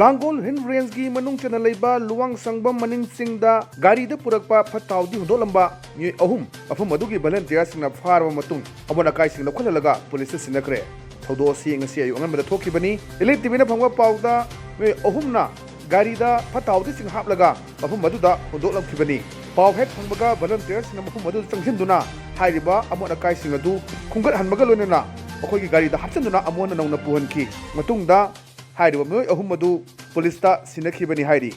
Langol hill ꯔꯦꯟꯖꯒꯤ ꯃꯅꯨꯡ ꯆꯟꯅ ꯂꯩꯕ ꯂꯨꯋꯥꯡ ꯁꯪꯕꯝ ꯃꯅꯤꯡꯁꯤꯡꯗ ꯒꯥꯔꯤꯗ ꯄꯨꯔꯛꯄ ꯐꯠꯇ ꯍꯥꯎꯊꯤ ꯍꯨꯟꯗꯣꯛꯂꯝꯕ ꯃꯤꯑꯣꯏ 3 ꯃꯐꯝ ꯑꯗꯨꯒꯤ ꯚꯣꯂꯟꯇꯤꯌꯔꯁꯤꯡꯅ ꯐꯥꯔꯕ ꯃꯇꯨꯡ ꯑꯃꯣꯠ ꯑꯀꯥꯏꯁꯤꯡ ꯂꯧꯈꯠꯍꯜꯂꯒ ꯄꯨꯂꯤꯁꯇ ꯁꯤꯟꯅꯈ꯭ꯔꯦ꯫ ꯊꯧꯗꯣꯛ ꯑꯁꯤ ꯉꯁꯤ ꯑꯌꯨꯛ ꯑꯉꯟꯕꯗ ꯊꯣꯛꯈꯤꯕꯅꯤ꯫ ꯏꯂꯤꯠ ꯇꯤꯚꯤꯅ ꯐꯪꯕ ꯄꯥꯎꯗ ꯃꯤꯑꯣꯏ 3ꯅ ꯒꯥꯔꯤꯗ ꯐꯠꯇ ꯍꯥꯎꯊꯤꯁꯤꯡ ꯍꯥꯞꯂꯒ ꯃꯐꯝ ꯑꯗꯨꯗ ꯍꯨꯟꯗꯣꯛꯂꯝꯈꯤꯕꯅꯤ꯫ ꯄꯥꯎ ꯍꯦꯛ ꯐꯪꯕꯒ ꯚꯣꯂꯟꯇꯤꯌꯔꯁꯤꯡꯅ ꯃꯐꯝ ꯑꯗꯨꯗ ꯆꯪꯁꯤꯟꯗꯨꯅ ꯍꯥꯏꯔꯤꯕ ꯑꯃꯣꯠ ꯑꯀꯥꯏꯁꯤꯡ ꯑꯗꯨ ꯈꯨꯡꯒꯠꯍꯟꯕꯒ ꯂꯣꯏꯅꯅ ꯃꯈꯣꯏꯒꯤ ꯒꯥꯔꯤꯗ ꯍꯥꯞꯆꯤꯟꯗꯨꯅ ꯑꯃꯨꯛ ꯍꯟꯅ ꯅꯧꯅ ꯄꯨꯍꯟꯈꯤ꯫ ꯃꯇꯨꯡꯗ ꯍꯥꯏꯔꯤꯕ ꯃꯤꯑꯣꯏ 3 ꯑꯗꯨ ꯄꯨꯂꯤꯁꯇ ꯁꯤꯟꯅꯈꯤꯕꯅꯤ ꯍꯥꯏꯔꯤ꯫